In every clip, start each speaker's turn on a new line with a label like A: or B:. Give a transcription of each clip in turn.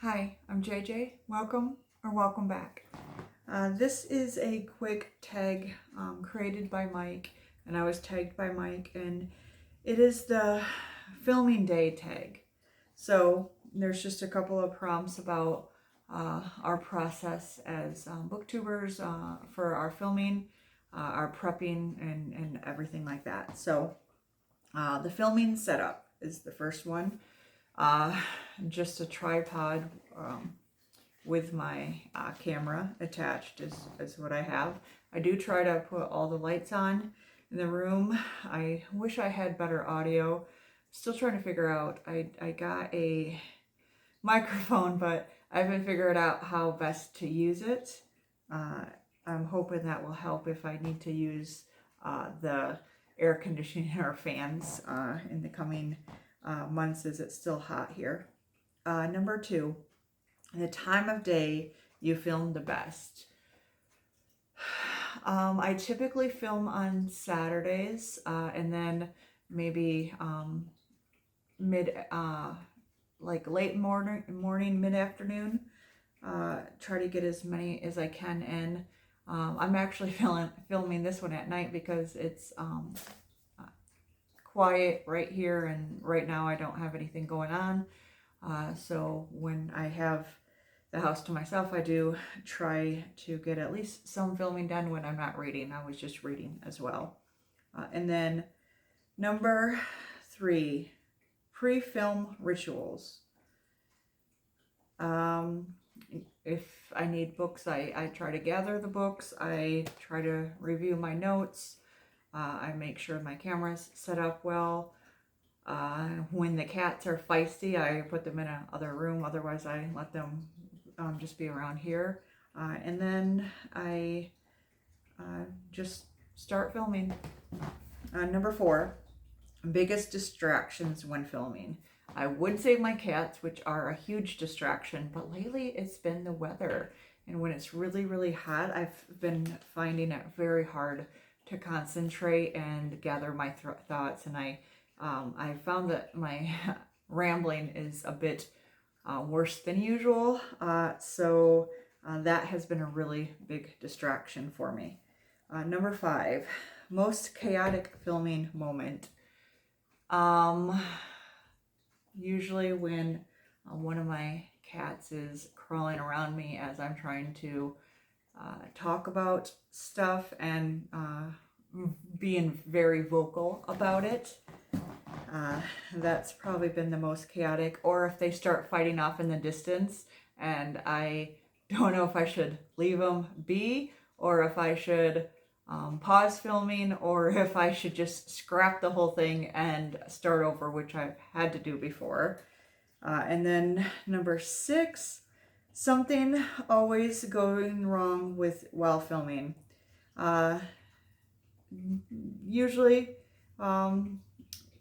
A: Hi, I'm JJ. Welcome back. This is a quick tag created by Mike, and I was tagged by Mike, and it is the filming day tag. So there's just a couple of prompts about our process as booktubers for our filming, our prepping, and everything like that. So the filming setup is the first one. Uh, just a tripod with my camera attached is what I have. I do try to put all the lights on in the room. I wish I had better audio. Still trying to figure out. I got a microphone, but I haven't figured out how best to use it. Uh, I'm hoping that will help if I need to use the air conditioning or fans in the coming months as it's still hot here. Number two, the time of day you film the best. I typically film on Saturdays and then maybe mid, like late morning, mid afternoon. Try to get as many as I can in. I'm actually filming this one at night because it's quiet right here, and right now I don't have anything going on. So when I have the house to myself, I do try to get at least some filming done when I'm not reading. I was just reading as well. And then number three, pre-film rituals. If I need books, I try to gather the books. I try to review my notes. I make sure my camera's set up well. When the cats are feisty, I put them in another room. Otherwise, I let them just be around here. And then I just start filming. Number four, biggest distractions when filming. I would say my cats, which are a huge distraction, but lately it's been the weather. And when it's really, really hot, I've been finding it very hard to concentrate and gather my thoughts. And I found that my rambling is a bit worse than usual. So that has been a really big distraction for me. Number five, most chaotic filming moment. Usually when one of my cats is crawling around me as I'm trying to talk about stuff and being very vocal about it. That's probably been the most chaotic. Or if they start fighting off in the distance and I don't know if I should leave them be or if I should pause filming or if I should just scrap the whole thing and start over, which I've had to do before. And then number six, something always going wrong while filming.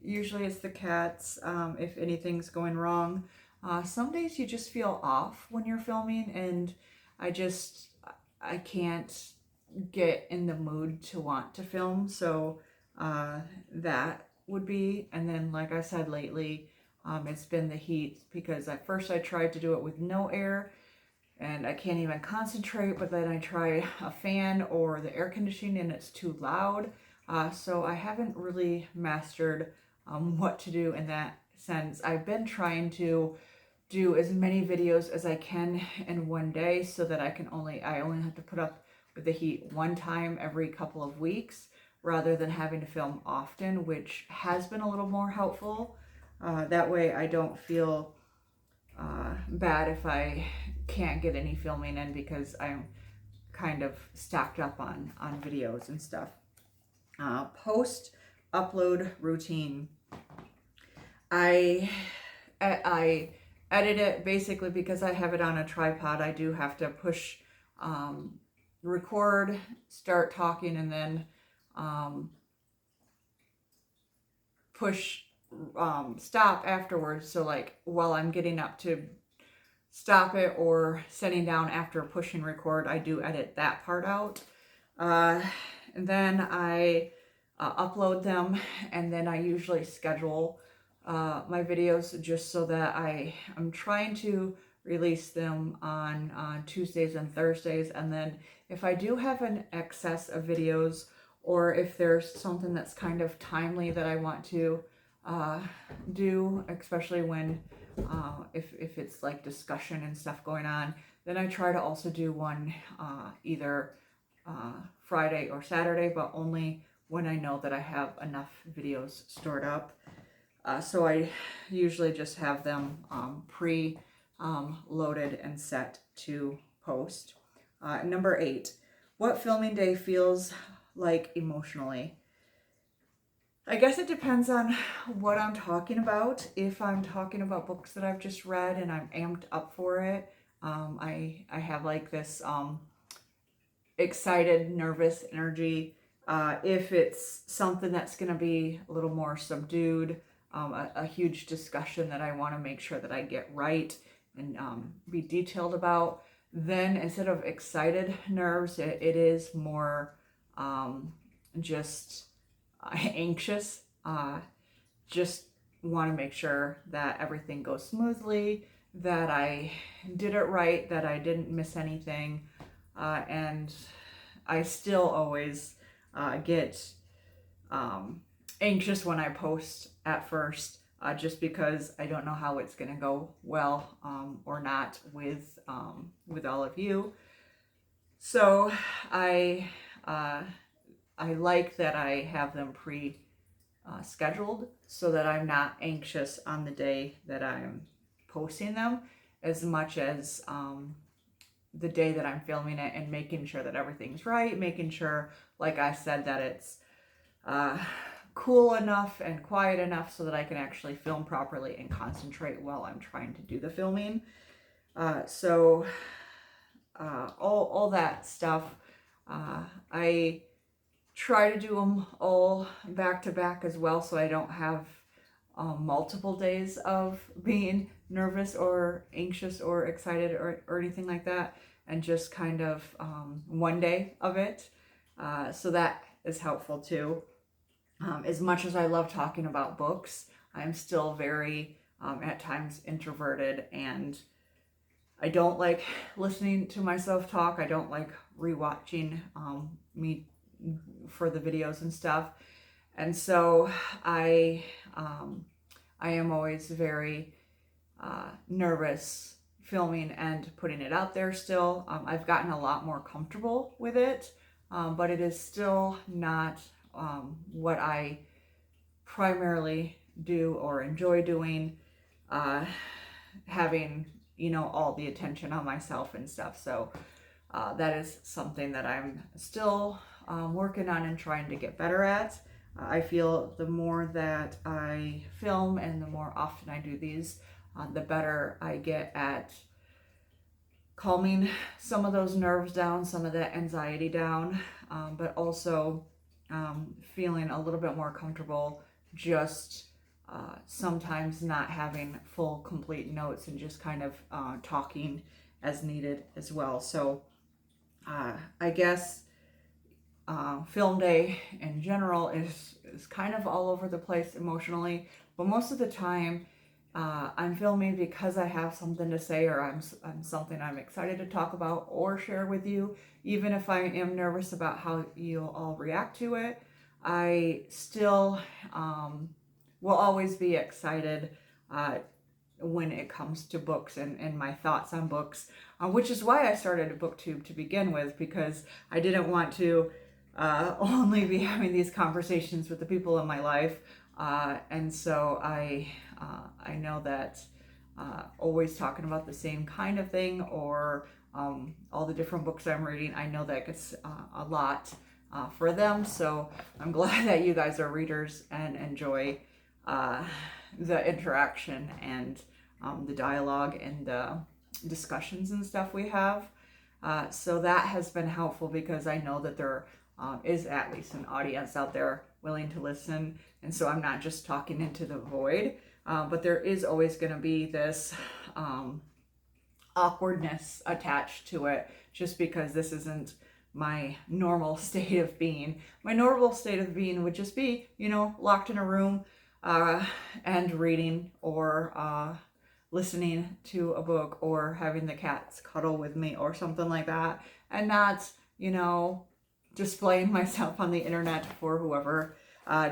A: Usually it's the cats, if anything's going wrong. Some days you just feel off when you're filming, and I can't get in the mood to want to film. So that would be, and then like I said, lately it's been the heat, because at first I tried to do it with no air and I can't even concentrate, but then I try a fan or the air conditioning and it's too loud. So I haven't really mastered what to do in that sense. I've been trying to do as many videos as I can in one day so that I only have to put up with the heat one time every couple of weeks rather than having to film often, which has been a little more helpful. That way I don't feel bad if I can't get any filming in, because I'm kind of stacked up on videos and stuff. Post upload routine. I edit it basically because I have it on a tripod. I do have to push record, start talking, and then push stop afterwards. So like while I'm getting up to stop it or sitting down after pushing record, I do edit that part out. And then I upload them, and then I usually schedule my videos just so that I'm trying to release them on Tuesdays and Thursdays. And then if I do have an excess of videos, or if there's something that's kind of timely that I want to do, especially when if it's like discussion and stuff going on, then I try to also do one either Friday or Saturday, but only when I know that I have enough videos stored up. So I usually just have them loaded and set to post. Number 8, what filming day feels like emotionally? I guess it depends on what I'm talking about. If I'm talking about books that I've just read and I'm amped up for it, I have like this excited, nervous energy. If it's something that's going to be a little more subdued, a huge discussion that I want to make sure that I get right and be detailed about, then instead of excited nerves, it is more just anxious. Just want to make sure that everything goes smoothly, that I did it right, that I didn't miss anything, and I still always get anxious when I post at first, just because I don't know how it's going to go well or not with all of you. So I like that I have them scheduled so that I'm not anxious on the day that I'm posting them, as much as the day that I'm filming it, and making sure that everything's right, making sure, like I said, that it's cool enough and quiet enough so that I can actually film properly and concentrate while I'm trying to do the filming. So all that stuff, I try to do them all back to back as well, so I don't have multiple days of being nervous or anxious or excited or anything like that, and just kind of one day of it. So that is helpful too. As much as I love talking about books, I'm still very at times introverted, and I don't like listening to myself talk. I don't like rewatching me for the videos and stuff. And so I am always very nervous filming and putting it out there still. I've gotten a lot more comfortable with it, but it is still not what I primarily do or enjoy doing, having, all the attention on myself and stuff. So that is something that I'm still working on and trying to get better at. I feel the more that I film and the more often I do these, the better I get at calming some of those nerves down, some of that anxiety down, but also feeling a little bit more comfortable just sometimes not having full complete notes and just kind of talking as needed as well. So I guess film day in general is kind of all over the place emotionally, but most of the time I'm filming because I have something to say, or I'm something I'm excited to talk about or share with you. Even if I am nervous about how you'll all react to it, I still will always be excited when it comes to books and my thoughts on books, which is why I started a BookTube to begin with, because I didn't want to only be having these conversations with the people in my life. And so I know that always talking about the same kind of thing, or all the different books I'm reading, I know that gets a lot for them. So I'm glad that you guys are readers and enjoy the interaction and the dialogue and the discussions and stuff we have. So that has been helpful, because I know that there is at least an audience out there willing to listen. And so I'm not just talking into the void, but there is always going to be this awkwardness attached to it, just because this isn't my normal state of being. My normal state of being would just be, locked in a room and reading, or listening to a book or having the cats cuddle with me or something like that, and not, you know, displaying myself on the internet for whoever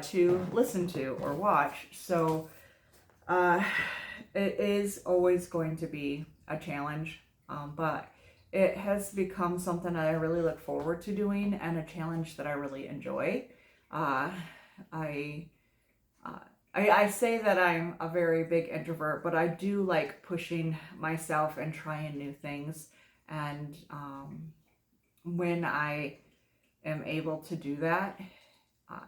A: to listen to or watch. So it is always going to be a challenge, but it has become something that I really look forward to doing and a challenge that I really enjoy. Uh, I, I say that I'm a very big introvert, but I do like pushing myself and trying new things. And when I am able to do that,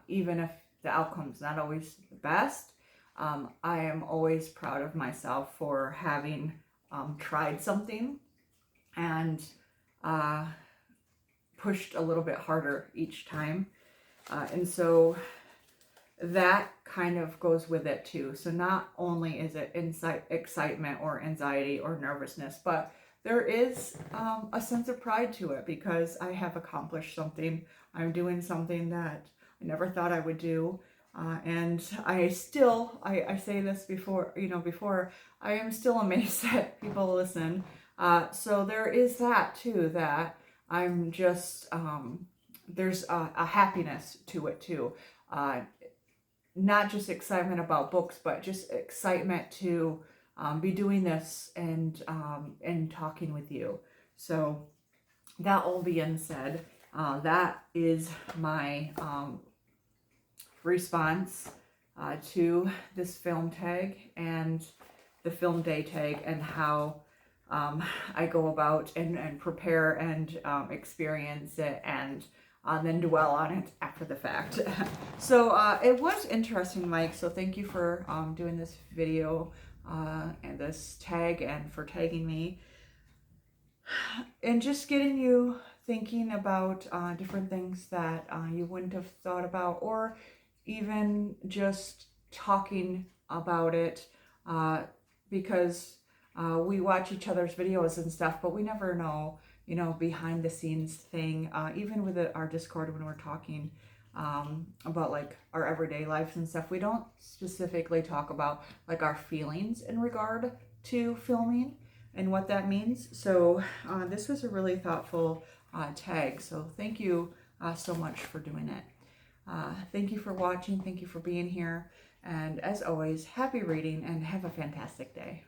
A: even if the outcome's not always the best, I am always proud of myself for having tried something and pushed a little bit harder each time. And so that kind of goes with it too. So not only is it excitement or anxiety or nervousness, but there is a sense of pride to it because I have accomplished something. I'm doing something that I never thought I would do. And I still, I say this before, before, I am still amazed that people listen. So there is that too, that I'm just, there's a happiness to it too. Not just excitement about books, but just excitement to be doing this and talking with you. So that all being said, that is my response to this film tag and the film day tag, and how I go about and prepare and experience it and then dwell on it after the fact. So it was interesting, Mike. So thank you for doing this video and this tag and for tagging me. And just getting you thinking about different things that you wouldn't have thought about, or even just talking about it, because we watch each other's videos and stuff, but we never know, behind the scenes thing, even with our Discord when we're talking about like our everyday lives and stuff. We don't specifically talk about like our feelings in regard to filming and what that means. So this was a really thoughtful tag. So thank you so much for doing it. Thank you for watching. Thank you for being here. And as always, happy reading and have a fantastic day.